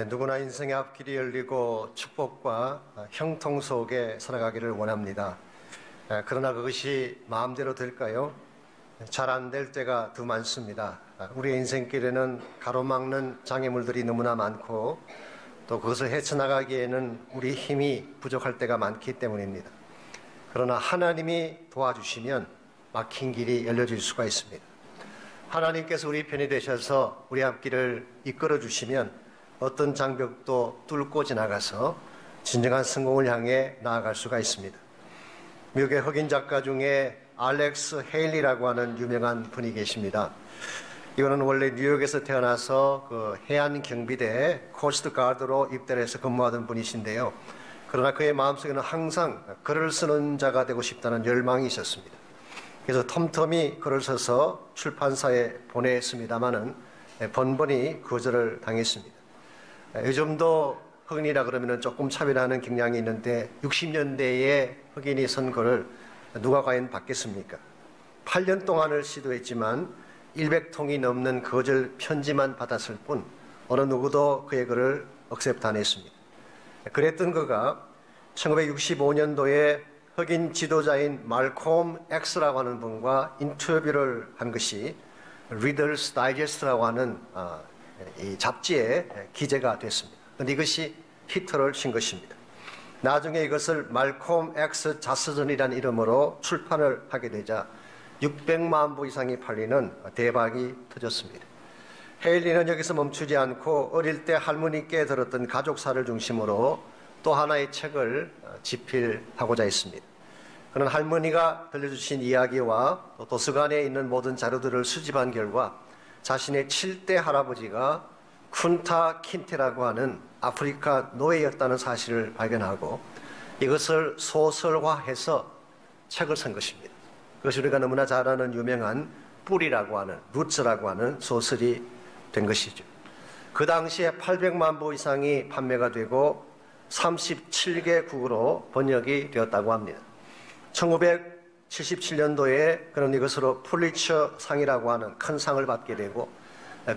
누구나 인생의 앞길이 열리고 축복과 형통 속에 살아가기를 원합니다. 그러나 그것이 마음대로 될까요? 잘 안 될 때가 더 많습니다. 우리의 인생길에는 가로막는 장애물들이 너무나 많고 또 그것을 헤쳐나가기에는 우리 힘이 부족할 때가 많기 때문입니다. 그러나 하나님이 도와주시면 막힌 길이 열려질 수가 있습니다. 하나님께서 우리 편이 되셔서 우리 앞길을 이끌어 주시면 어떤 장벽도 뚫고 지나가서 진정한 성공을 향해 나아갈 수가 있습니다. 미국의 흑인 작가 중에 알렉스 헤일리라고 하는 유명한 분이 계십니다. 이분은 원래 뉴욕에서 태어나서 그 해안 경비대 코스트 가드로 입대를 해서 근무하던 분이신데요. 그러나 그의 마음속에는 항상 글을 쓰는 자가 되고 싶다는 열망이 있었습니다. 그래서 텀텀이 글을 써서 출판사에 보냈습니다마는 번번이 거절을 당했습니다. 요즘도 흑인이라 그러면 조금 차별하는 경향이 있는데 60년대에 흑인이 쓴 글을 누가 과연 받겠습니까? 8년 동안을 시도했지만 100통이 넘는 거절 편지만 받았을 뿐 어느 누구도 그의 글을 억셉트 안 했습니다. 그랬던 그가 1965년도에 흑인 지도자인 말콤 X라고 하는 분과 인터뷰를 한 것이 리더스 다이제스트라고 하는 이 잡지에 기재가 됐습니다. 그런데 이것이 히트를 친 것입니다. 나중에 이것을 말콤 X 자서전이라는 이름으로 출판을 하게 되자 600만 부 이상이 팔리는 대박이 터졌습니다. 헤일리는 여기서 멈추지 않고 어릴 때 할머니께 들었던 가족사를 중심으로 또 하나의 책을 집필하고자 했습니다. 그는 할머니가 들려주신 이야기와 또 도서관에 있는 모든 자료들을 수집한 결과 자신의 7대 할아버지가 쿤타 킨테라고 하는 아프리카 노예였다는 사실을 발견하고 이것을 소설화해서 책을 쓴 것입니다. 그것이 우리가 너무나 잘 아는 유명한 뿌리라고 하는 루츠라고 하는 소설이 된 것이죠. 그 당시에 800만 부 이상이 판매가 되고 37개국으로 번역이 되었다고 합니다. 1977년도에 그는 이것으로 풀리처 상이라고 하는 큰 상을 받게 되고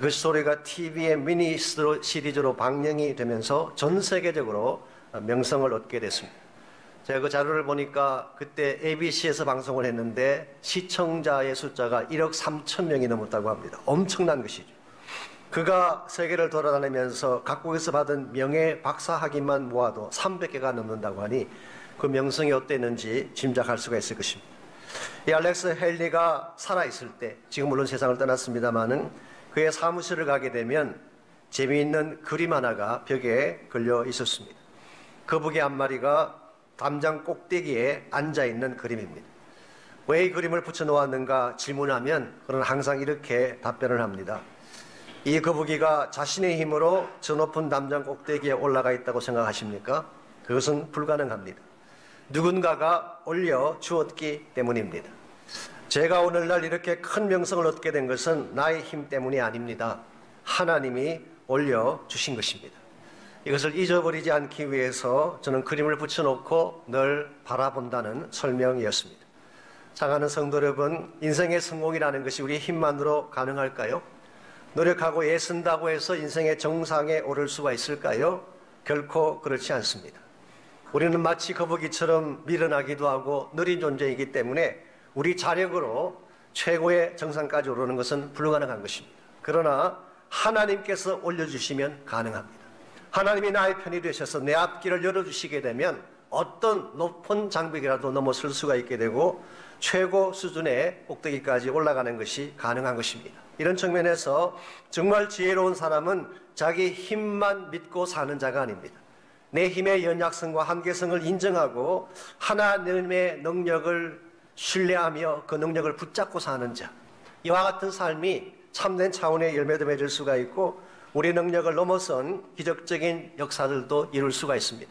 그 스토리가 TV의 미니 시리즈로 방영이 되면서 전 세계적으로 명성을 얻게 됐습니다. 제가 그 자료를 보니까 그때 ABC에서 방송을 했는데 시청자의 숫자가 1억 3천 명이 넘었다고 합니다. 엄청난 것이죠. 그가 세계를 돌아다니면서 각국에서 받은 명예 박사 학위만 모아도 300개가 넘는다고 하니 그 명성이 어땠는지 짐작할 수가 있을 것입니다. 이 알렉스 헤일리가 살아있을 때, 지금 물론 세상을 떠났습니다마는 그의 사무실을 가게 되면 재미있는 그림 하나가 벽에 걸려 있었습니다. 거북이 한 마리가 담장 꼭대기에 앉아있는 그림입니다. 왜 이 그림을 붙여놓았는가 질문하면 그는 항상 이렇게 답변을 합니다. 이 거북이가 자신의 힘으로 저 높은 담장 꼭대기에 올라가 있다고 생각하십니까? 그것은 불가능합니다. 누군가가 올려주었기 때문입니다. 제가 오늘날 이렇게 큰 명성을 얻게 된 것은 나의 힘 때문이 아닙니다. 하나님이 올려주신 것입니다. 이것을 잊어버리지 않기 위해서 저는 그림을 붙여놓고 늘 바라본다는 설명이었습니다. 사랑하는 성도 여러분, 인생의 성공이라는 것이 우리의 힘만으로 가능할까요? 노력하고 애쓴다고 해서 인생의 정상에 오를 수가 있을까요? 결코 그렇지 않습니다. 우리는 마치 거북이처럼 미련하기도 하고 느린 존재이기 때문에 우리 자력으로 최고의 정상까지 오르는 것은 불가능한 것입니다. 그러나 하나님께서 올려주시면 가능합니다. 하나님이 나의 편이 되셔서 내 앞길을 열어주시게 되면 어떤 높은 장벽이라도 넘어설 수가 있게 되고 최고 수준의 꼭대기까지 올라가는 것이 가능한 것입니다. 이런 측면에서 정말 지혜로운 사람은 자기 힘만 믿고 사는 자가 아닙니다. 내 힘의 연약성과 한계성을 인정하고 하나님의 능력을 신뢰하며 그 능력을 붙잡고 사는 자, 이와 같은 삶이 참된 차원의 열매도 맺을 수가 있고 우리 능력을 넘어선 기적적인 역사들도 이룰 수가 있습니다.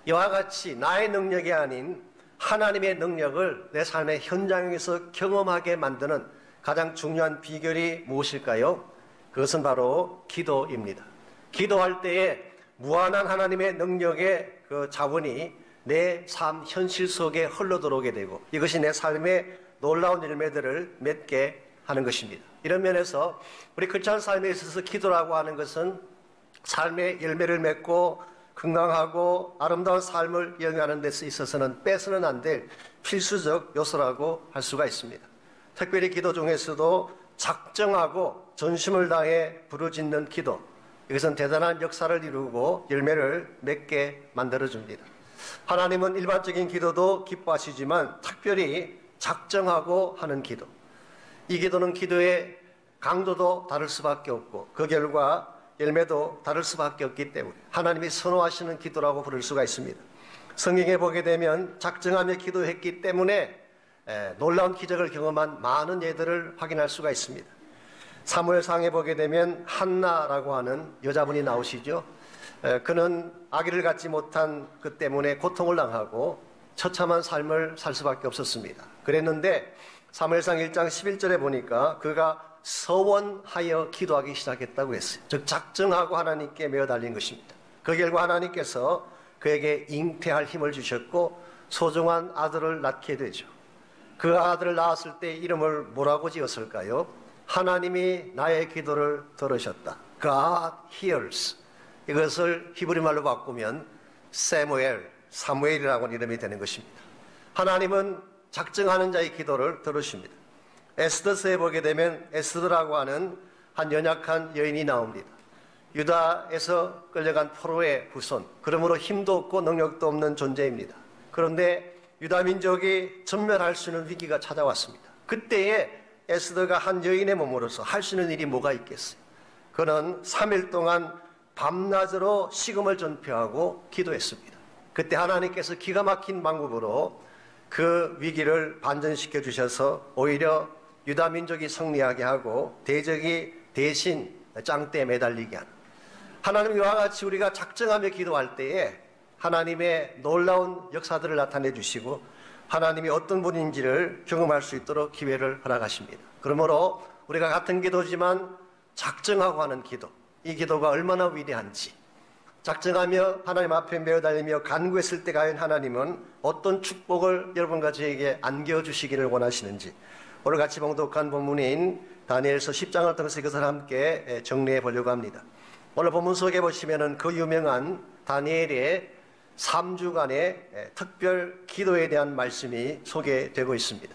이와 같이 나의 능력이 아닌 하나님의 능력을 내 삶의 현장에서 경험하게 만드는 가장 중요한 비결이 무엇일까요? 그것은 바로 기도입니다. 기도할 때에 무한한 하나님의 능력의 그 자원이 내 삶 현실 속에 흘러들어오게 되고 이것이 내 삶의 놀라운 열매들을 맺게 하는 것입니다. 이런 면에서 우리 크리스찬 삶에 있어서 기도라고 하는 것은 삶의 열매를 맺고 건강하고 아름다운 삶을 영위하는 데 있어서는 빼서는 안 될 필수적 요소라고 할 수가 있습니다. 특별히 기도 중에서도 작정하고 전심을 다해 부르짖는 기도, 이것은 대단한 역사를 이루고 열매를 맺게 만들어줍니다. 하나님은 일반적인 기도도 기뻐하시지만 특별히 작정하고 하는 기도, 이 기도는 기도의 강도도 다를 수밖에 없고 그 결과 열매도 다를 수밖에 없기 때문에 하나님이 선호하시는 기도라고 부를 수가 있습니다. 성경에 보게 되면 작정하며 기도했기 때문에 놀라운 기적을 경험한 많은 예들을 확인할 수가 있습니다. 사무엘상에 보게 되면 한나라고 하는 여자분이 나오시죠. 그는 아기를 갖지 못한 그 때문에 고통을 당하고 처참한 삶을 살 수밖에 없었습니다. 그랬는데 사무엘상 1장 11절에 보니까 그가 서원하여 기도하기 시작했다고 했어요. 즉 작정하고 하나님께 매어 달린 것입니다. 그 결과 하나님께서 그에게 잉태할 힘을 주셨고 소중한 아들을 낳게 되죠. 그 아들을 낳았을 때 이름을 뭐라고 지었을까요? 하나님이 나의 기도를 들으셨다. God hears. 이것을 히브리 말로 바꾸면 사무엘이라고 하는 이름이 되는 것입니다. 하나님은 작정하는 자의 기도를 들으십니다. 에스더서에 보게 되면 에스더라고 하는 한 연약한 여인이 나옵니다. 유다에서 끌려간 포로의 후손, 그러므로 힘도 없고 능력도 없는 존재입니다. 그런데 유다 민족이 전멸할 수 있는 위기가 찾아왔습니다. 그때에 에스더가 한 여인의 몸으로서 할 수 있는 일이 뭐가 있겠어요? 그는 3일 동안 밤낮으로 식음을 전폐하고 기도했습니다. 그때 하나님께서 기가 막힌 방법으로 그 위기를 반전시켜 주셔서 오히려 유다 민족이 승리하게 하고 대적이 대신 짱대에 매달리게 하는, 하나님 이와 같이 우리가 작정하며 기도할 때에 하나님의 놀라운 역사들을 나타내 주시고 하나님이 어떤 분인지를 경험할 수 있도록 기회를 허락하십니다. 그러므로 우리가 같은 기도지만 작정하고 하는 기도, 이 기도가 얼마나 위대한지, 작정하며 하나님 앞에 매어 달리며 간구했을 때 과연 하나님은 어떤 축복을 여러분과 저에게 안겨주시기를 원하시는지, 오늘 같이 봉독한 본문인 다니엘서 10장을 통해서 이것을 함께 정리해 보려고 합니다. 오늘 본문 속에 보시면은 그 유명한 다니엘의 3주간의 특별 기도에 대한 말씀이 소개되고 있습니다.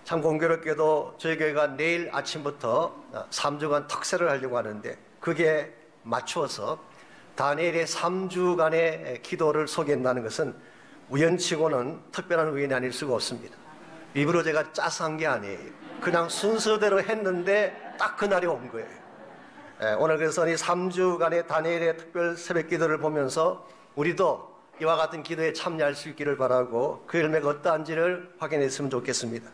참 공교롭게도 저희 교회가 내일 아침부터 3주간 특세를 하려고 하는데 그게 맞추어서 다니엘의 3주간의 기도를 소개한다는 것은 우연치고는 특별한 우연이 아닐 수가 없습니다. 일부러 제가 짜서 한 게 아니에요. 그냥 순서대로 했는데 딱 그날이 온 거예요. 오늘 그래서 이 3주간의 다니엘의 특별 새벽 기도를 보면서 우리도 이와 같은 기도에 참여할 수 있기를 바라고 그 열매가 어떠한지를 확인했으면 좋겠습니다.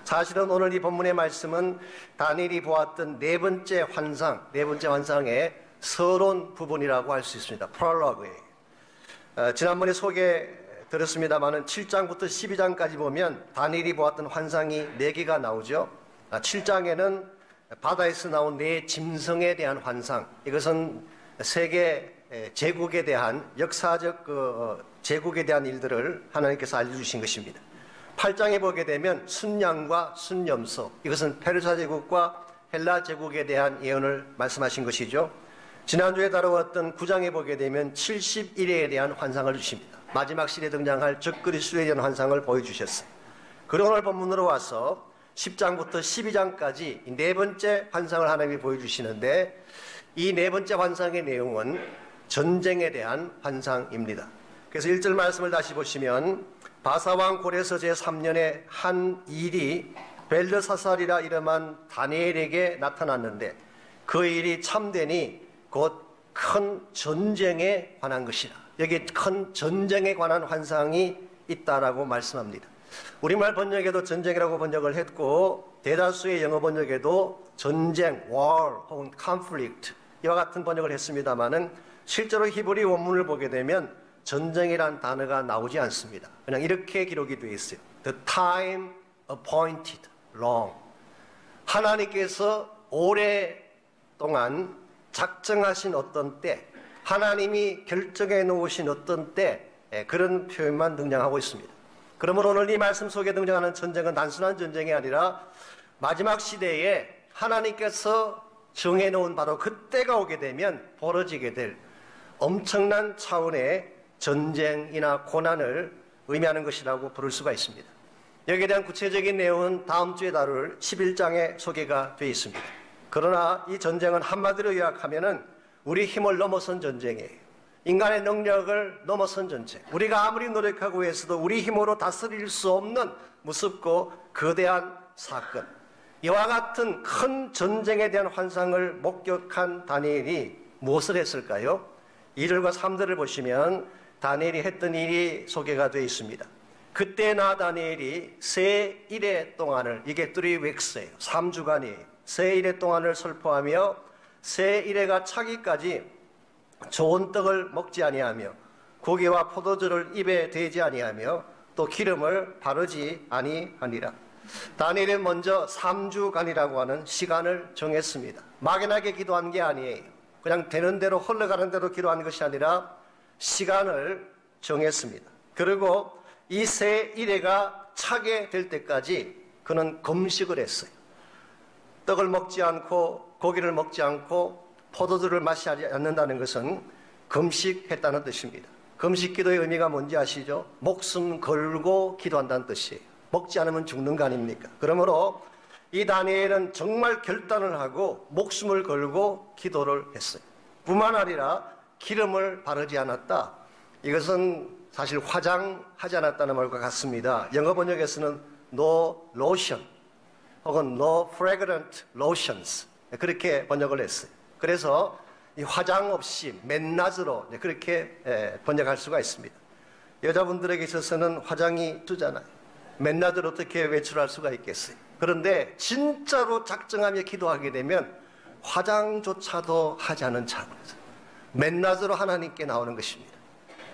사실은 오늘 이 본문의 말씀은 다니엘이 보았던 네 번째 환상의 서론 부분이라고 할 수 있습니다. 프롤로그에. 지난번에 소개 드렸습니다마는 7장부터 12장까지 보면 다니엘이 보았던 환상이 4개가 나오죠. 7장에는 바다에서 나온 4 짐승에 대한 환상, 이것은 세계 제국에 대한 역사적 제국에 대한 일들을 하나님께서 알려주신 것입니다. 8장에 보게 되면 순양과 순염소, 이것은 페르사 제국과 헬라 제국에 대한 예언을 말씀하신 것이죠. 지난주에 다루었던 9장에 보게 되면 71회에 대한 환상을 주십니다. 마지막 시대에 등장할 적그리스도에 대한 환상을 보여주셨어요. 그리고 오늘 본문으로 와서 10장부터 12장까지 이 4번째 환상을 하나님이 보여주시는데 이 4번째 환상의 내용은 전쟁에 대한 환상입니다. 그래서 1절 말씀을 다시 보시면 바사왕 고레서 제3년에 한 일이 벨르사살이라 이름한 다니엘에게 나타났는데 그 일이 참되니 곧 큰 전쟁에 관한 것이라. 여기 큰 전쟁에 관한 환상이 있다라고 말씀합니다. 우리말 번역에도 전쟁이라고 번역을 했고 대다수의 영어 번역에도 전쟁, war 혹은 conflict 이와 같은 번역을 했습니다마는 실제로 히브리 원문을 보게 되면 전쟁이란 단어가 나오지 않습니다. 그냥 이렇게 기록이 되어 있어요. The time appointed long. 하나님께서 오랫동안 작정하신 어떤 때, 하나님이 결정해 놓으신 어떤 때, 그런 표현만 등장하고 있습니다. 그러므로 오늘 이 말씀 속에 등장하는 전쟁은 단순한 전쟁이 아니라 마지막 시대에 하나님께서 정해놓은 바로 그때가 오게 되면 벌어지게 될 엄청난 차원의 전쟁이나 고난을 의미하는 것이라고 부를 수가 있습니다. 여기에 대한 구체적인 내용은 다음 주에 다룰 11장에 소개가 되어 있습니다. 그러나 이 전쟁은 한마디로 요약하면은 우리 힘을 넘어선 전쟁이에요. 인간의 능력을 넘어선 전쟁. 우리가 아무리 노력하고 해서도 우리 힘으로 다스릴 수 없는 무섭고 거대한 사건. 이와 같은 큰 전쟁에 대한 환상을 목격한 다니엘이 무엇을 했을까요? 2절과 3절을 보시면 다니엘이 했던 일이 소개가 되어 있습니다. 그때 나 다니엘이 새 일해 동안을, 이게 3weeks예요. 3주간이에요. 새 일해 동안을 설포하며 새 일해가 차기까지 좋은 떡을 먹지 아니하며 고기와 포도주를 입에 대지 아니하며 또 기름을 바르지 아니하니라. 다니엘은 먼저 3주간이라고 하는 시간을 정했습니다. 막연하게 기도한 게 아니에요. 그냥 되는 대로 흘러가는 대로 기도한 것이 아니라 시간을 정했습니다. 그리고 이 새 일해가 차게 될 때까지 그는 금식을 했어요. 떡을 먹지 않고 고기를 먹지 않고 포도주를 마시지 않는다는 것은 금식했다는 뜻입니다. 금식 기도의 의미가 뭔지 아시죠? 목숨 걸고 기도한다는 뜻이에요. 먹지 않으면 죽는 거 아닙니까? 그러므로 이 다니엘은 정말 결단을 하고 목숨을 걸고 기도를 했어요. 뿐만 아니라 기름을 바르지 않았다. 이것은 사실 화장하지 않았다는 말과 같습니다. 영어 번역에서는 no lotion 혹은 no fragrant lotions 그렇게 번역을 했어요. 그래서 이 화장 없이 맨낮으로 그렇게 번역할 수가 있습니다. 여자분들에게 있어서는 화장이 쓰잖아요. 맨낮으로 어떻게 외출할 수가 있겠어요. 그런데 진짜로 작정하며 기도하게 되면 화장조차도 하지 않은 차원에서 맨낮으로 하나님께 나오는 것입니다.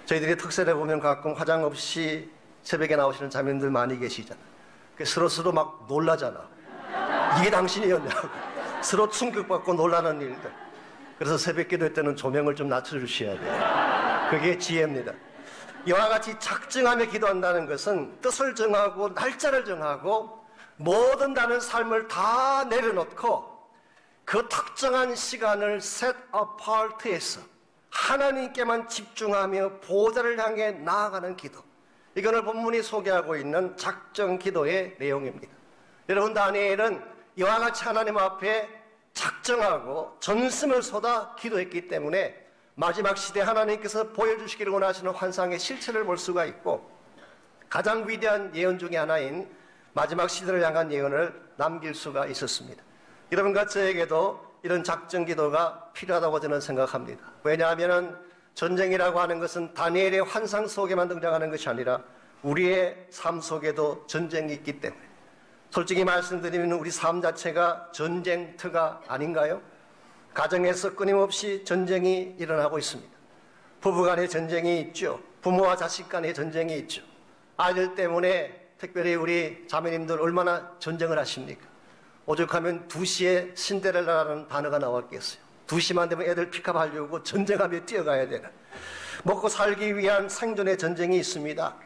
저희들이 특세를 보면 가끔 화장 없이 새벽에 나오시는 자매님들 많이 계시잖아요. 서로 막 놀라잖아. 이게 당신이었냐고. 서로 충격받고 놀라는 일들. 그래서 새벽 기도회 때는 조명을 좀 낮춰주셔야 돼요. 그게 지혜입니다. 이와 같이 작정하며 기도한다는 것은 뜻을 정하고 날짜를 정하고 모든 다른 삶을 다 내려놓고 그 특정한 시간을 set apart해서 하나님께만 집중하며 보좌를 향해 나아가는 기도. 이거는 본문이 소개하고 있는 작정 기도의 내용입니다. 여러분, 다니엘은 이와 같이 하나님 앞에 작정하고 전심을 쏟아 기도했기 때문에 마지막 시대 하나님께서 보여주시기를 원하시는 환상의 실체를 볼 수가 있고 가장 위대한 예언 중에 하나인 마지막 시대를 향한 예언을 남길 수가 있었습니다. 여러분과 저에게도 이런 작정 기도가 필요하다고 저는 생각합니다. 왜냐하면 전쟁이라고 하는 것은 다니엘의 환상 속에만 등장하는 것이 아니라 우리의 삶 속에도 전쟁이 있기 때문에 솔직히 말씀드리면 우리 삶 자체가 전쟁터가 아닌가요? 가정에서 끊임없이 전쟁이 일어나고 있습니다. 부부 간의 전쟁이 있죠. 부모와 자식 간의 전쟁이 있죠. 아이들 때문에 특별히 우리 자매님들 얼마나 전쟁을 하십니까? 오죽하면 2시에 신데렐라라는 단어가 나왔겠어요. 2시만 되면 애들 픽업하려고 전쟁하며 뛰어가야 되는 먹고 살기 위한 생존의 전쟁이 있습니다.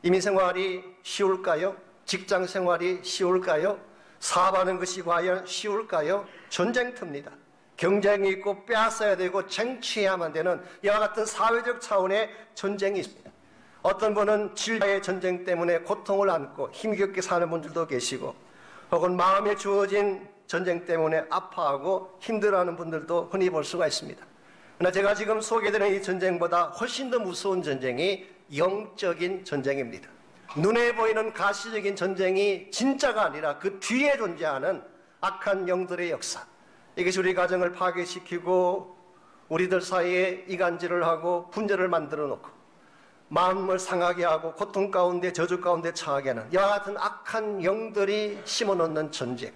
이민생활이 쉬울까요? 직장생활이 쉬울까요? 사업하는 것이 과연 쉬울까요? 전쟁터입니다. 경쟁이 있고 빼앗아야 되고 쟁취해야만 되는 이와 같은 사회적 차원의 전쟁이 있습니다. 어떤 분은 질병의 전쟁 때문에 고통을 안고 힘겹게 사는 분들도 계시고 혹은 마음에 주어진 전쟁 때문에 아파하고 힘들어하는 분들도 흔히 볼 수가 있습니다. 그러나 제가 지금 소개드리는 이 전쟁보다 훨씬 더 무서운 전쟁이 영적인 전쟁입니다. 눈에 보이는 가시적인 전쟁이 진짜가 아니라 그 뒤에 존재하는 악한 영들의 역사. 이것이 우리 가정을 파괴시키고 우리들 사이에 이간질을 하고 분열을 만들어 놓고 마음을 상하게 하고 고통 가운데 저주 가운데 처하게 하는 이와 같은 악한 영들이 심어놓는 전쟁.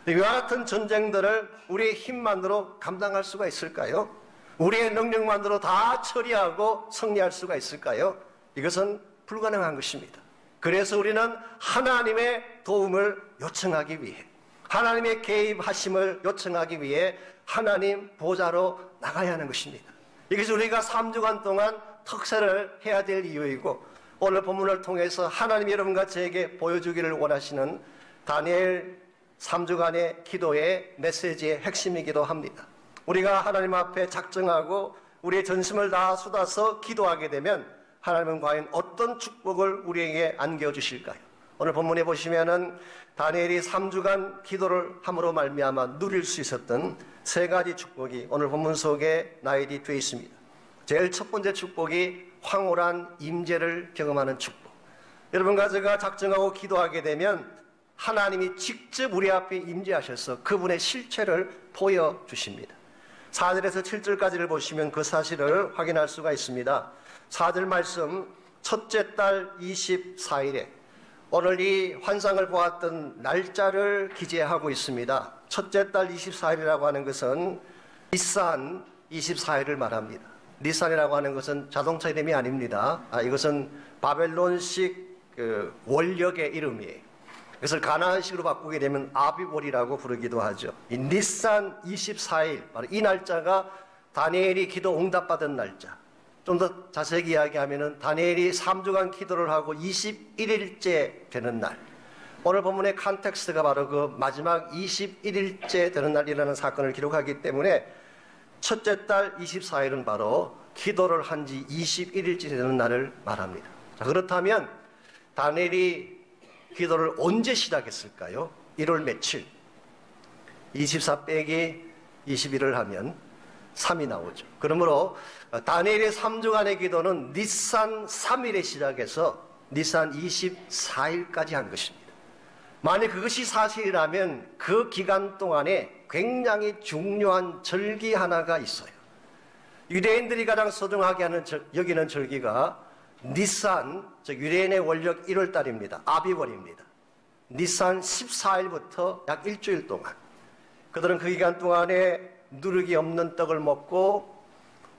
이와 같은 전쟁들을 우리의 힘만으로 감당할 수가 있을까요? 우리의 능력만으로 다 처리하고 승리할 수가 있을까요? 이것은 불가능한 것입니다. 그래서 우리는 하나님의 도움을 요청하기 위해 하나님의 개입하심을 요청하기 위해 하나님 보좌로 나가야 하는 것입니다. 이것이 우리가 3주간 동안 특세를 해야 될 이유이고 오늘 본문을 통해서 하나님 여러분과 저에게 보여주기를 원하시는 다니엘 3주간의 기도의 메시지의 핵심이기도 합니다. 우리가 하나님 앞에 작정하고 우리의 전심을 다 쏟아서 기도하게 되면 하나님은 과연 어떤 축복을 우리에게 안겨주실까요? 오늘 본문에 보시면은 다니엘이 3주간 기도를 함으로 말미암아 누릴 수 있었던 세 가지 축복이 오늘 본문 속에 나열이 되어 있습니다. 제일 첫 번째 축복이 황홀한 임재를 경험하는 축복. 여러분과 제가 작정하고 기도하게 되면 하나님이 직접 우리 앞에 임재하셔서 그분의 실체를 보여주십니다. 4절에서 7절까지를 보시면 그 사실을 확인할 수가 있습니다. 4절 말씀, 첫째 달 24일에 오늘 이 환상을 보았던 날짜를 기재하고 있습니다. 첫째 달 24일이라고 하는 것은 니산 24일을 말합니다. 니산이라고 하는 것은 자동차 이름이 아닙니다. 이것은 바벨론식 원력의 이름이에요. 그래서 가나안식으로 바꾸게 되면 아비월이라고 부르기도 하죠. 이 니산 24일, 바로 이 날짜가 다니엘이 기도 응답받은 날짜. 좀 더 자세히 이야기하면 다니엘이 3주간 기도를 하고 21일째 되는 날. 오늘 본문의 컨텍스트가 바로 그 마지막 21일째 되는 날이라는 사건을 기록하기 때문에 첫째 달 24일은 바로 기도를 한 지 21일째 되는 날을 말합니다. 자, 그렇다면 다니엘이 기도를 언제 시작했을까요? 1월 며칠? 24 빼기 21을 하면 3이 나오죠. 그러므로 다니엘의 3주간의 기도는 니산 3일에 시작해서 니산 24일까지 한 것입니다. 만약 그것이 사실이라면 그 기간 동안에 굉장히 중요한 절기 하나가 있어요. 유대인들이 가장 소중하게 여기는 절기가 니산, 즉 유대인의 원력 1월달입니다. 아비월입니다. 니산 14일부터 약 일주일 동안 그들은 그 기간 동안에 누룩이 없는 떡을 먹고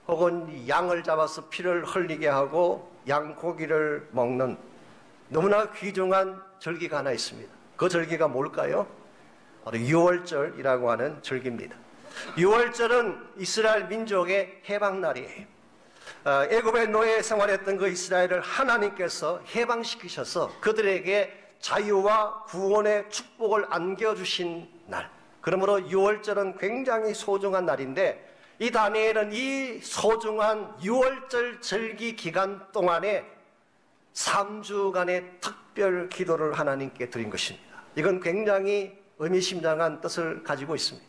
혹은 양을 잡아서 피를 흘리게 하고 양고기를 먹는 너무나 귀중한 절기가 하나 있습니다. 그 절기가 뭘까요? 바로 유월절이라고 하는 절기입니다. 유월절은 이스라엘 민족의 해방날이에요. 애굽의 노예 생활했던 그 이스라엘을 하나님께서 해방시키셔서 그들에게 자유와 구원의 축복을 안겨주신 날. 그러므로 유월절은 굉장히 소중한 날인데 이 다니엘은 이 소중한 유월절 절기 기간 동안에 3주간의 특별 기도를 하나님께 드린 것입니다. 이건 굉장히 의미심장한 뜻을 가지고 있습니다.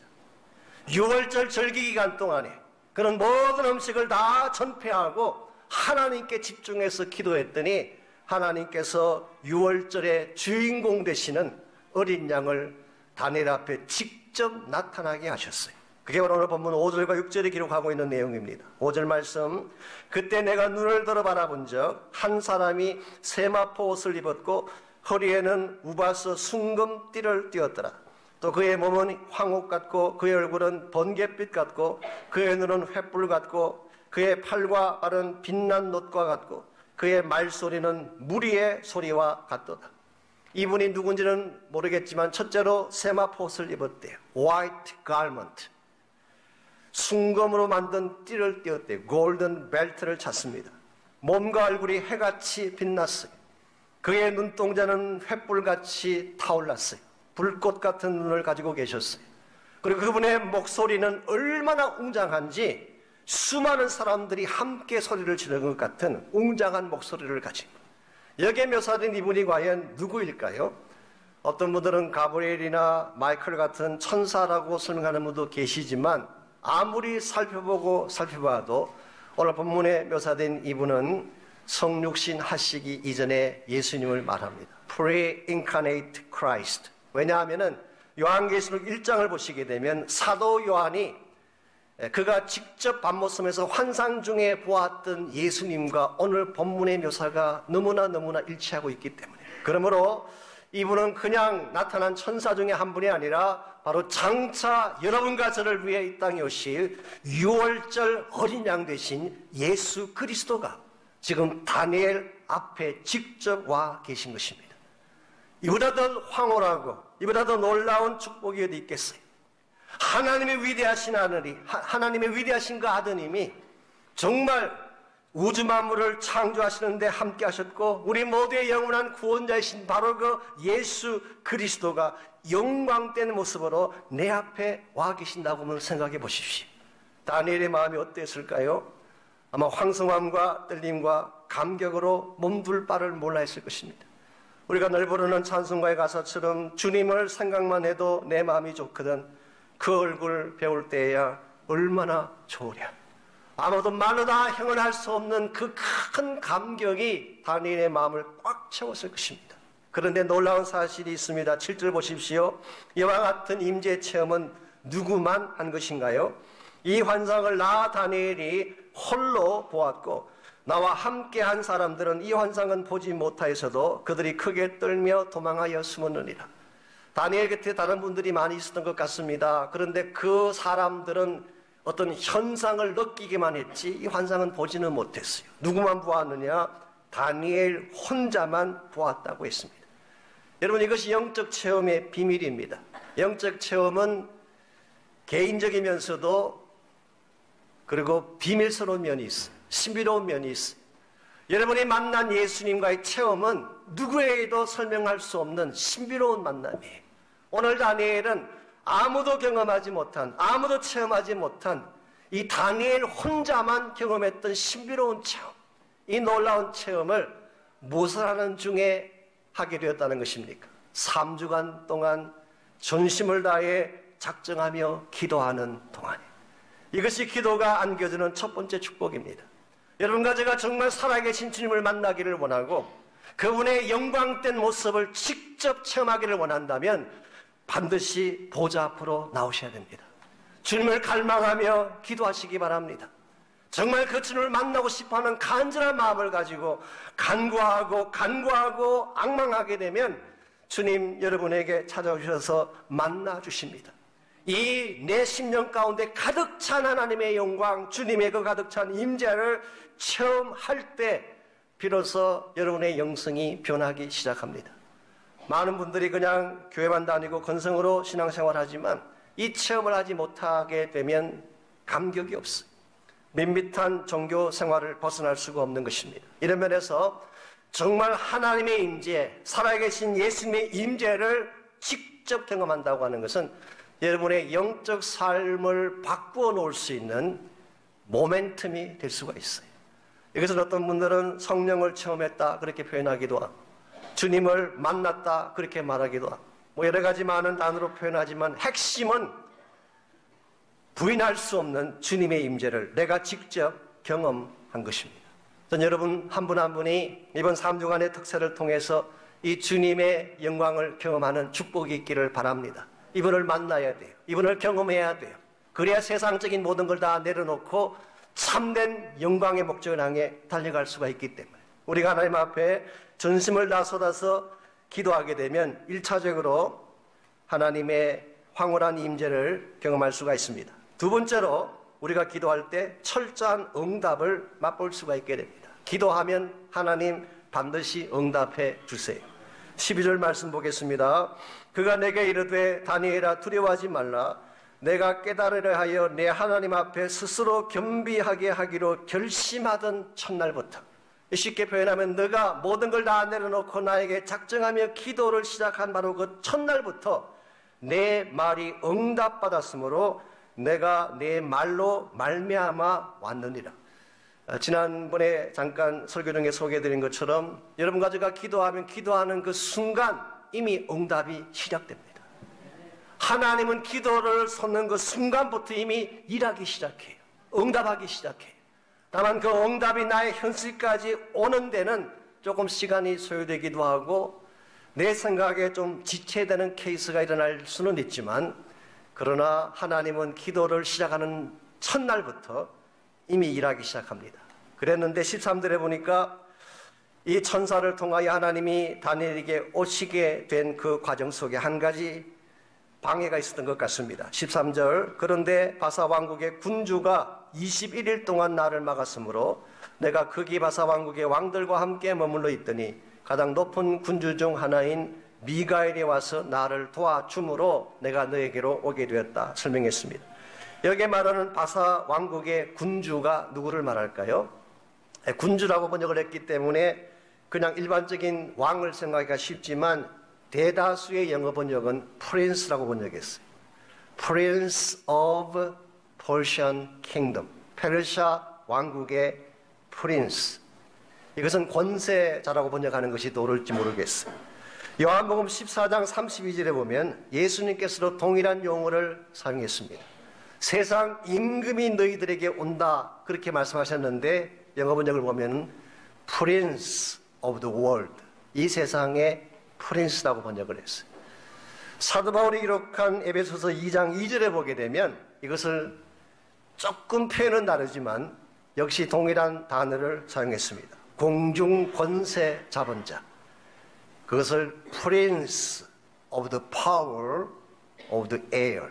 유월절 절기 기간 동안에 그런 모든 음식을 다 전폐하고 하나님께 집중해서 기도했더니 하나님께서 유월절의 주인공 되시는 어린 양을 다니엘 앞에 직접 나타나게 하셨어요. 그게 오늘 본문 5절과 6절에 기록하고 있는 내용입니다. 5절 말씀, 그때 내가 눈을 들어 바라본 적 한 사람이 세마포 옷을 입었고 허리에는 우바스 순금띠를 띠었더라. 또 그의 몸은 황옥 같고 그의 얼굴은 번갯빛 같고 그의 눈은 횃불 같고 그의 팔과 발은 빛난 놋과 같고 그의 말소리는 무리의 소리와 같도다. 이분이 누군지는 모르겠지만 첫째로 세마포 옷을 입었대요. White garment. 순금으로 만든 띠를 띄었대요. 골든 벨트를 찼습니다. 몸과 얼굴이 해같이 빛났어요. 그의 눈동자는 횃불같이 타올랐어요. 불꽃 같은 눈을 가지고 계셨어요. 그리고 그분의 목소리는 얼마나 웅장한지 수많은 사람들이 함께 소리를 지르는 것 같은 웅장한 목소리를 가지고 여기에 묘사된 이분이 과연 누구일까요? 어떤 분들은 가브리엘이나 마이클 같은 천사라고 설명하는 분도 계시지만 아무리 살펴봐도 오늘 본문에 묘사된 이분은 성육신 하시기 이전에 예수님을 말합니다. Pre-incarnate Christ. 왜냐하면 요한계시록 1장을 보시게 되면 사도 요한이 그가 직접 밤모섬에서 환상 중에 보았던 예수님과 오늘 본문의 묘사가 너무나 일치하고 있기 때문에 그러므로 이분은 그냥 나타난 천사 중에 한 분이 아니라 바로 장차 여러분과 저를 위해 이 땅에 오실 유월절 어린 양 되신 예수 그리스도가 지금 다니엘 앞에 직접 와 계신 것입니다. 이보다 더 황홀하고 이보다 더 놀라운 축복이 어디 있겠어요? 하나님의 위대하신 하늘이 하나님의 위대하신 그 아드님이 정말 우주 만물을 창조하시는데 함께 하셨고 우리 모두의 영원한 구원자이신 바로 그 예수 그리스도가 영광된 모습으로 내 앞에 와 계신다고 한번 생각해 보십시오. 다니엘의 마음이 어땠을까요? 아마 황송함과 떨림과 감격으로 몸둘 바를 몰라 했을 것입니다. 우리가 늘 부르는 찬송가의 가사처럼 주님을 생각만 해도 내 마음이 좋거든 그 얼굴 배울 때야 얼마나 좋으랴. 아무도 말로 다 형언할 수 없는 그 큰 감격이 다니엘의 마음을 꽉 채웠을 것입니다. 그런데 놀라운 사실이 있습니다. 7절 보십시오. 이와 같은 임재 체험은 누구만 한 것인가요? 이 환상을 나 다니엘이 홀로 보았고 나와 함께 한 사람들은 이 환상은 보지 못하여서도 그들이 크게 떨며 도망하여 숨었느니라. 다니엘 곁에 다른 분들이 많이 있었던 것 같습니다. 그런데 그 사람들은 어떤 현상을 느끼기만 했지 이 환상은 보지는 못했어요. 누구만 보았느냐? 다니엘 혼자만 보았다고 했습니다. 여러분, 이것이 영적 체험의 비밀입니다. 영적 체험은 개인적이면서도 그리고 비밀스러운 면이 있어요. 신비로운 면이 있어요. 여러분이 만난 예수님과의 체험은 누구에게도 설명할 수 없는 신비로운 만남이에요. 오늘 다니엘은 아무도 경험하지 못한, 아무도 체험하지 못한 이 다니엘 혼자만 경험했던 신비로운 체험, 이 놀라운 체험을 무엇을 하는 중에 하게 되었다는 것입니까? 3주간 동안 전심을 다해 작정하며 기도하는 동안에 이것이 기도가 안겨주는 첫 번째 축복입니다. 여러분과 제가 정말 살아계신 주님을 만나기를 원하고 그분의 영광된 모습을 직접 체험하기를 원한다면 반드시 보좌 앞으로 나오셔야 됩니다. 주님을 갈망하며 기도하시기 바랍니다. 정말 그 주님을 만나고 싶어하는 간절한 마음을 가지고 간구하고 앙망하게 되면 주님 여러분에게 찾아오셔서 만나 주십니다. 이 내 심령 가운데 가득 찬 하나님의 영광, 주님의 그 가득 찬 임재를 체험할 때 비로소 여러분의 영성이 변하기 시작합니다. 많은 분들이 그냥 교회만 다니고 건성으로 신앙생활하지만 이 체험을 하지 못하게 되면 감격이 없어요. 밋밋한 종교 생활을 벗어날 수가 없는 것입니다. 이런 면에서 정말 하나님의 임재, 살아계신 예수님의 임재를 직접 경험한다고 하는 것은 여러분의 영적 삶을 바꾸어 놓을 수 있는 모멘텀이 될 수가 있어요. 이것은 어떤 분들은 성령을 체험했다 그렇게 표현하기도 하고 주님을 만났다 그렇게 말하기도 하고 뭐 여러 가지 많은 단어로 표현하지만 핵심은 부인할 수 없는 주님의 임재를 내가 직접 경험한 것입니다. 전 여러분 한 분 한 분이 이번 3주간의 특세를 통해서 이 주님의 영광을 경험하는 축복이 있기를 바랍니다. 이분을 만나야 돼요. 이분을 경험해야 돼요. 그래야 세상적인 모든 걸 다 내려놓고 참된 영광의 목적을 향해 달려갈 수가 있기 때문에 우리가 하나님 앞에 전심을 다 쏟아서 기도하게 되면 1차적으로 하나님의 황홀한 임재를 경험할 수가 있습니다. 두 번째로 우리가 기도할 때 철저한 응답을 맛볼 수가 있게 됩니다. 기도하면 하나님 반드시 응답해 주세요. 12절 말씀 보겠습니다. 그가 내게 이르되 다니엘아 두려워하지 말라. 내가 깨달으려 하여 내 하나님 앞에 스스로 겸비하게 하기로 결심하던 첫날부터, 쉽게 표현하면 너가 모든 걸 다 내려놓고 나에게 작정하며 기도를 시작한 바로 그 첫날부터 내 말이 응답받았으므로 내가 내 말로 말미암아 왔느니라. 지난번에 잠깐 설교 중에 소개해드린 것처럼 여러분과 제가 기도하면 기도하는 그 순간 이미 응답이 시작됩니다. 하나님은 기도를 쏟는 그 순간부터 이미 일하기 시작해요. 응답하기 시작해요. 다만 그 응답이 나의 현실까지 오는 데는 조금 시간이 소요되기도 하고 내 생각에 좀 지체되는 케이스가 일어날 수는 있지만 그러나 하나님은 기도를 시작하는 첫날부터 이미 일하기 시작합니다. 그랬는데 13절에 보니까 이 천사를 통하여 하나님이 다니엘에게 오시게 된 그 과정 속에 한 가지 방해가 있었던 것 같습니다. 13절 그런데 바사 왕국의 군주가 21일 동안 나를 막았으므로 내가 거기 바사 왕국의 왕들과 함께 머물러 있더니 가장 높은 군주 중 하나인 미가엘이 와서 나를 도와줌으로 내가 너에게로 오게 되었다 설명했습니다. 여기에 말하는 바사 왕국의 군주가 누구를 말할까요? 군주라고 번역을 했기 때문에 그냥 일반적인 왕을 생각하기가 쉽지만 대다수의 영어 번역은 Prince라고 번역했어요. Prince of Persian Kingdom. 페르시아 왕국의 Prince. 이것은 권세자라고 번역하는 것이 더 옳을지 모르겠어요. 요한복음 14장 32절에 보면 예수님께서도 동일한 용어를 사용했습니다. 세상 임금이 너희들에게 온다 그렇게 말씀하셨는데 영어 번역을 보면 Prince of the world. 이 세상의 프린스라고 번역을 했어요. 사도 바울이 기록한 에베소서 2장 2절에 보게 되면 이것을 조금 표현은 다르지만 역시 동일한 단어를 사용했습니다. 공중 권세 잡은 자. 그것을 Prince of the power of the air.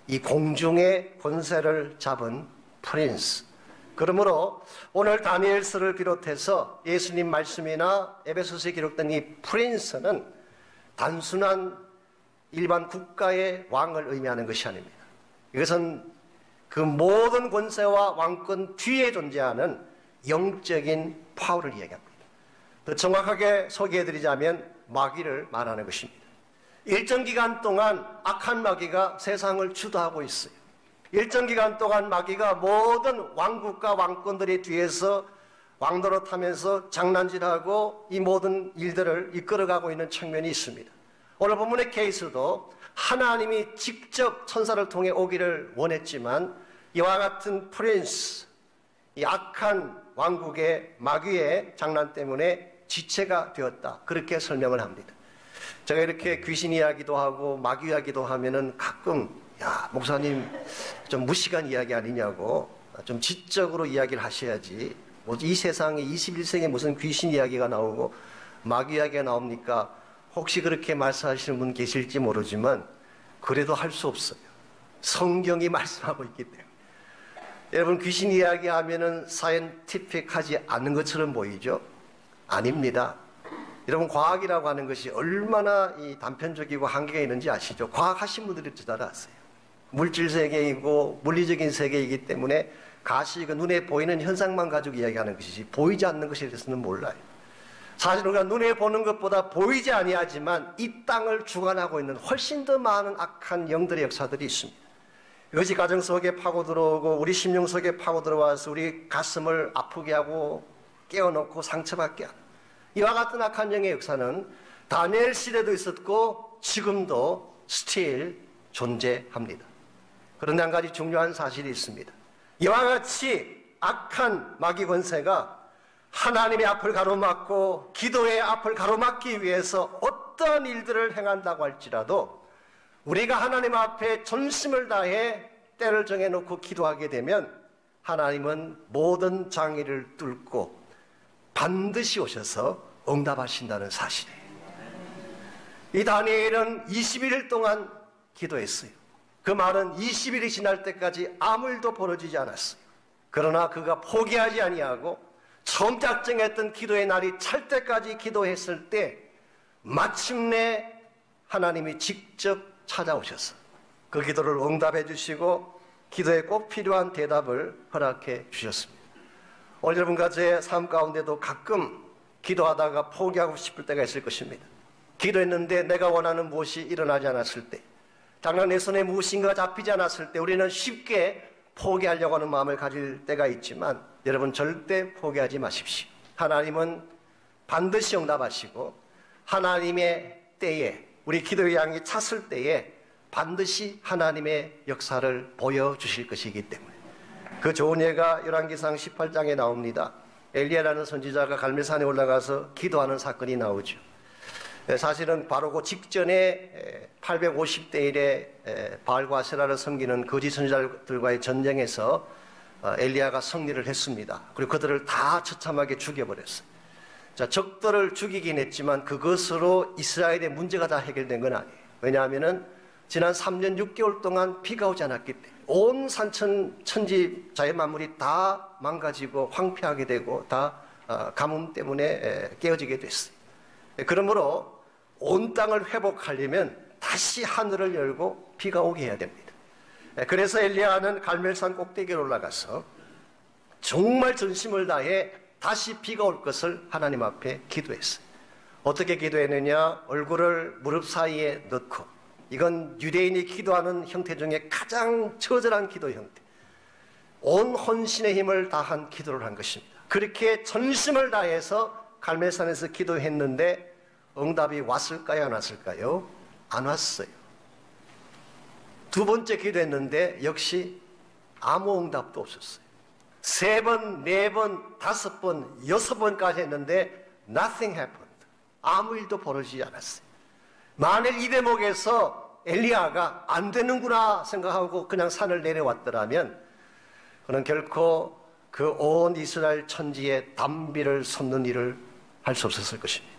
이 공중의 권세를 잡은 프린스. 그러므로 오늘 다니엘서를 비롯해서 예수님 말씀이나 에베소서에 기록된 이 프린스는 단순한 일반 국가의 왕을 의미하는 것이 아닙니다. 이것은 그 모든 권세와 왕권 뒤에 존재하는 영적인 파워를 이야기합니다. 더 정확하게 소개해드리자면 마귀를 말하는 것입니다. 일정 기간 동안 악한 마귀가 세상을 주도하고 있어요. 일정 기간 동안 마귀가 모든 왕국과 왕권들의 뒤에서 왕노릇하면서 장난질하고 이 모든 일들을 이끌어가고 있는 측면이 있습니다. 오늘 본문의 케이스도 하나님이 직접 천사를 통해 오기를 원했지만 이와 같은 프린스, 이 악한 왕국의 마귀의 장난 때문에 지체가 되었다. 그렇게 설명을 합니다. 제가 이렇게 귀신 이야기도 하고 마귀 이야기도 하면은 가끔 야 목사님 좀 무식한 이야기 아니냐고 좀 지적으로 이야기를 하셔야지 뭐 이 세상에 21세기에 무슨 귀신 이야기가 나오고 마귀 이야기가 나옵니까? 혹시 그렇게 말씀하시는 분 계실지 모르지만 그래도 할 수 없어요. 성경이 말씀하고 있기 때문에. 여러분 귀신 이야기하면은 사이언티픽하지 않은 것처럼 보이죠? 아닙니다. 여러분 과학이라고 하는 것이 얼마나 이 단편적이고 한계가 있는지 아시죠? 과학하신 분들이 잘 아세요. 물질 세계이고 물리적인 세계이기 때문에 가시가 눈에 보이는 현상만 가지고 이야기하는 것이지 보이지 않는 것에 대해서는 몰라요. 사실 우리가 눈에 보는 것보다 보이지 아니하지만 이 땅을 주관하고 있는 훨씬 더 많은 악한 영들의 역사들이 있습니다. 이것이 가정 속에 파고 들어오고 우리 심령 속에 파고 들어와서 우리 가슴을 아프게 하고 깨어놓고 상처받게 하는 이와 같은 악한 영의 역사는 다니엘 시대도 있었고 지금도 스틸 존재합니다. 그런데 한 가지 중요한 사실이 있습니다. 이와 같이 악한 마귀 권세가 하나님의 앞을 가로막고 기도의 앞을 가로막기 위해서 어떠한 일들을 행한다고 할지라도 우리가 하나님 앞에 전심을 다해 때를 정해놓고 기도하게 되면 하나님은 모든 장애를 뚫고 반드시 오셔서 응답하신다는 사실이에요. 이 다니엘은 21일 동안 기도했어요. 그 말은 20일이 지날 때까지 아무 일도 벌어지지 않았어요. 그러나 그가 포기하지 아니하고 처음 작정했던 기도의 날이 찰 때까지 기도했을 때 마침내 하나님이 직접 찾아오셔서 그 기도를 응답해 주시고 기도에 꼭 필요한 대답을 허락해 주셨습니다. 오늘 여러분과 제 삶 가운데도 가끔 기도하다가 포기하고 싶을 때가 있을 것입니다. 기도했는데 내가 원하는 무엇이 일어나지 않았을 때, 당장 내 손에 무엇인가 잡히지 않았을 때 우리는 쉽게 포기하려고 하는 마음을 가질 때가 있지만 여러분 절대 포기하지 마십시오. 하나님은 반드시 응답하시고 하나님의 때에 우리 기도의 양이 찼을 때에 반드시 하나님의 역사를 보여주실 것이기 때문에 그 좋은 예가 열왕기상 18장에 나옵니다. 엘리야라는 선지자가 갈멜산에 올라가서 기도하는 사건이 나오죠. 사실은 바로 그 직전에 850대 1에 바알과 아세라를 섬기는 거짓 선지자들과의 전쟁에서 엘리야가 승리를 했습니다. 그리고 그들을 다 처참하게 죽여버렸어요. 자, 적들을 죽이긴 했지만 그것으로 이스라엘의 문제가 다 해결된 건 아니에요. 왜냐하면은 지난 3년 6개월 동안 비가 오지 않았기 때문에 온 산천 천지 자연 만물이 다 망가지고 황폐하게 되고 다 가뭄 때문에 깨어지게 됐어요. 그러므로 온 땅을 회복하려면 다시 하늘을 열고 비가 오게 해야 됩니다. 그래서 엘리야는 갈멜산 꼭대기에 올라가서 정말 전심을 다해 다시 비가 올 것을 하나님 앞에 기도했어요. 어떻게 기도했느냐? 얼굴을 무릎 사이에 넣고, 이건 유대인이 기도하는 형태 중에 가장 처절한 기도 형태, 온 혼신의 힘을 다한 기도를 한 것입니다. 그렇게 전심을 다해서 갈멜산에서 기도했는데 응답이 왔을까요? 안 왔을까요? 안 왔어요. 두 번째 기도했는데 역시 아무 응답도 없었어요. 3번, 4번, 5번, 6번까지 했는데 nothing happened. 아무 일도 벌어지지 않았어요. 만일 이 대목에서 엘리야가 안 되는구나 생각하고 그냥 산을 내려왔더라면 그는 결코 그 온 이스라엘 천지에 단비를 솟는 일을 할 수 없었을 것입니다.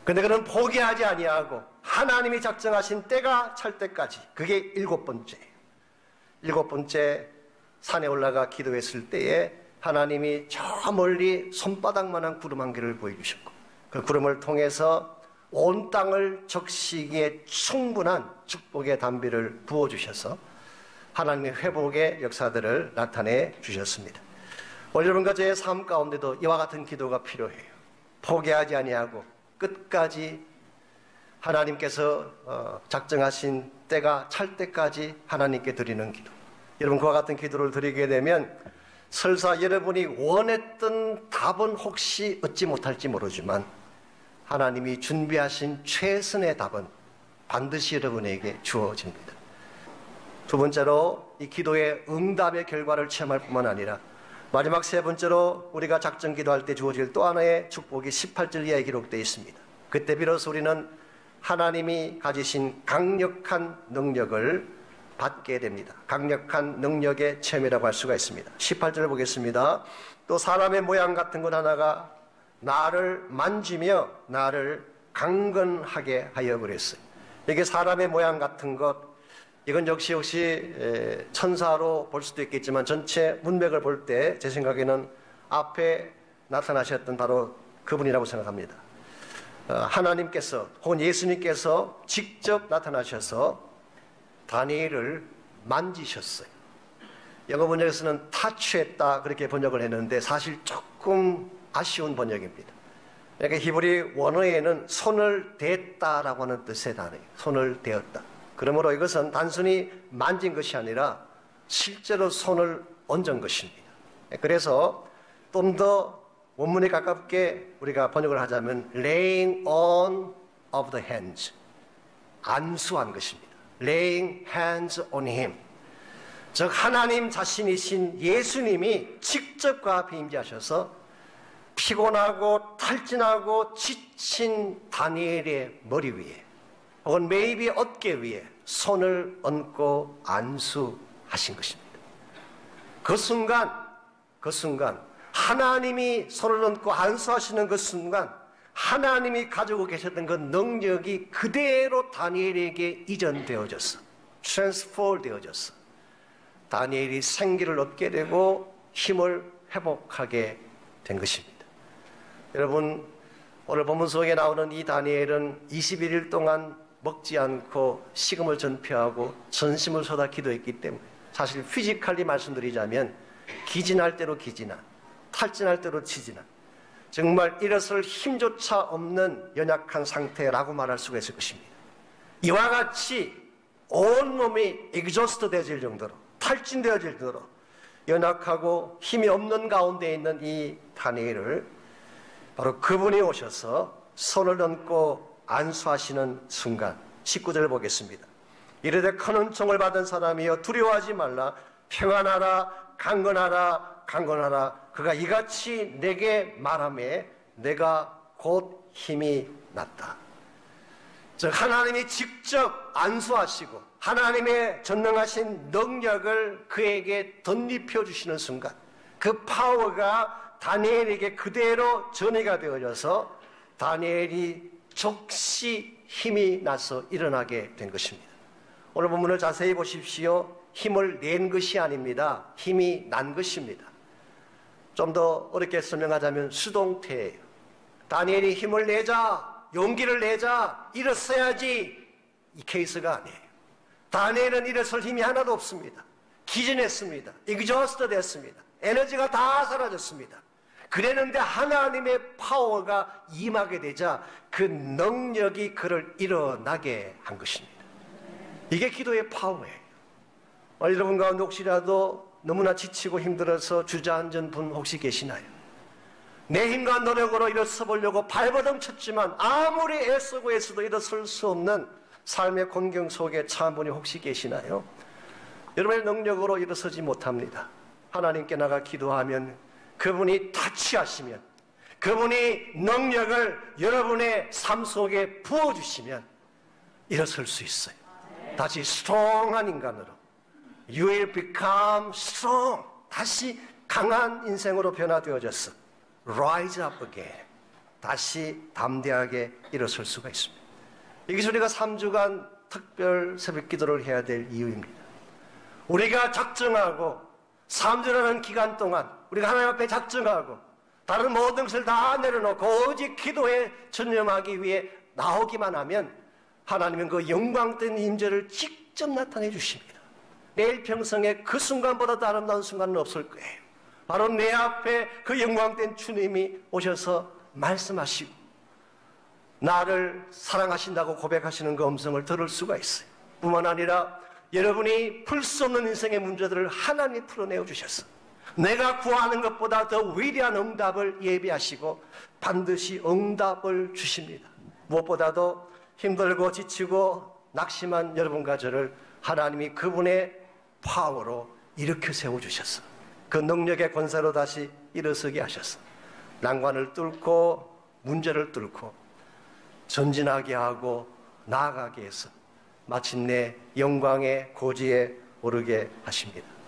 그런데 그는 포기하지 아니하고 하나님이 작정하신 때가 찰 때까지, 그게 7번째예요. 7번째 산에 올라가 기도했을 때에 하나님이 저 멀리 손바닥만한 구름 한 개를 보여주셨고, 그 구름을 통해서 온 땅을 적시기에 충분한 축복의 단비를 부어주셔서 하나님의 회복의 역사들을 나타내 주셨습니다. 오늘 여러분과 저의 삶 가운데도 이와 같은 기도가 필요해요. 포기하지 아니하고 끝까지 하나님께서 작정하신 때가 찰 때까지 하나님께 드리는 기도. 여러분, 그와 같은 기도를 드리게 되면 설사 여러분이 원했던 답은 혹시 얻지 못할지 모르지만 하나님이 준비하신 최선의 답은 반드시 여러분에게 주어집니다. 두 번째로 이 기도의 응답의 결과를 체험할 뿐만 아니라 마지막 세 번째로 우리가 작정 기도할 때 주어질 또 하나의 축복이 18절 이하에 기록되어 있습니다. 그때 비로소 우리는 하나님이 가지신 강력한 능력을 받게 됩니다. 강력한 능력의 체험이라고 할 수가 있습니다. 18절을 보겠습니다. 또 사람의 모양 같은 것 하나가 나를 만지며 나를 강건하게 하여 그랬어요. 이게 사람의 모양 같은 것, 이건 역시 천사로 볼 수도 있겠지만 전체 문맥을 볼 때 제 생각에는 앞에 나타나셨던 바로 그분이라고 생각합니다. 하나님께서 혹은 예수님께서 직접 나타나셔서 다니엘을 만지셨어요. 영어 번역에서는 터치했다 그렇게 번역을 했는데 사실 조금 아쉬운 번역입니다. 그러니까 히브리 원어에는 손을 댔다라고 하는 뜻의 단어예요. 손을 대었다. 그러므로 이것은 단순히 만진 것이 아니라 실제로 손을 얹은 것입니다. 그래서 좀 더 원문에 가깝게 우리가 번역을 하자면 laying on of the hands, 안수한 것입니다. laying hands on him, 즉 하나님 자신이신 예수님이 직접 그 앞에 임재하셔서 피곤하고 탈진하고 지친 다니엘의 머리 위에 혹은 maybe 어깨 위에 손을 얹고 안수하신 것입니다. 그 순간 하나님이 손을 얹고 안수하시는 그 순간 하나님이 가지고 계셨던 그 능력이 그대로 다니엘에게 이전되어졌어. 트랜스포 되어졌어. 다니엘이 생기를 얻게 되고 힘을 회복하게 된 것입니다. 여러분, 오늘 본문 속에 나오는 이 다니엘은 21일 동안 먹지 않고 식음을 전폐하고 전심을 쏟아 기도했기 때문에 사실 피지컬리 말씀드리자면 기진할 대로 기진한, 탈진할 대로 치진한, 정말 일어설 힘조차 없는 연약한 상태라고 말할 수가 있을 것입니다. 이와 같이 온몸이 exhaust 되어질 정도로, 탈진되어질 정도로 연약하고 힘이 없는 가운데 있는 이 다니엘을 바로 그분이 오셔서 손을 얹고 안수하시는 순간 19절을 보겠습니다. 이르되 큰 은총을 받은 사람이여 두려워하지 말라. 평안하라. 강건하라. 강건하라. 그가 이같이 내게 말하매 내가 곧 힘이 났다. 즉 하나님이 직접 안수하시고 하나님의 전능하신 능력을 그에게 덧입혀 주시는 순간 그 파워가 다니엘에게 그대로 전이가 되어져서 다니엘이 즉시 힘이 나서 일어나게 된 것입니다. 오늘 본문을 자세히 보십시오. 힘을 낸 것이 아닙니다. 힘이 난 것입니다. 좀 더 어렵게 설명하자면 수동태예요. 다니엘이 힘을 내자, 용기를 내자, 일어서야지 이 케이스가 아니에요. 다니엘은 일어설 힘이 하나도 없습니다. 기진했습니다. exhaust 됐습니다. 에너지가 다 사라졌습니다. 그랬는데 하나님의 파워가 임하게 되자 그 능력이 그를 일어나게 한 것입니다. 이게 기도의 파워예요. 여러분 가운데 혹시라도 너무나 지치고 힘들어서 주저앉은 분 혹시 계시나요? 내 힘과 노력으로 일어서 보려고 발버둥 쳤지만 아무리 애쓰고 애써도 일어설 수 없는 삶의 곤경 속에 처한 분이 혹시 계시나요? 여러분의 능력으로 일어서지 못합니다. 하나님께 나가 기도하면 그분이 타치하시면, 그분이 능력을 여러분의 삶 속에 부어주시면 일어설 수 있어요. 다시 스트롱한 인간으로. You will become strong. 다시 강한 인생으로 변화되어졌어. Rise up again. 다시 담대하게 일어설 수가 있습니다. 이것이 우리가 3주간 특별 새벽 기도를 해야 될 이유입니다. 우리가 작정하고 3주라는 기간 동안 우리가 하나님 앞에 작정하고 다른 모든 것을 다 내려놓고 오직 기도에 전념하기 위해 나오기만 하면 하나님은 그 영광된 임재를 직접 나타내 주십니다. 내일 평생에 그 순간보다 더 아름다운 순간은 없을 거예요. 바로 내 앞에 그 영광된 주님이 오셔서 말씀하시고 나를 사랑하신다고 고백하시는 그 음성을 들을 수가 있어요. 뿐만 아니라 여러분이 풀 수 없는 인생의 문제들을 하나님이 풀어내어 주셨어. 내가 구하는 것보다 더 위대한 응답을 예비하시고 반드시 응답을 주십니다. 무엇보다도 힘들고 지치고 낙심한 여러분과 저를 하나님이 그분의 파워로 일으켜 세워주셨어. 그 능력의 권세로 다시 일어서게 하셨어. 난관을 뚫고 문제를 뚫고 전진하게 하고 나아가게 해서 마침내 영광의 고지에 오르게 하십니다.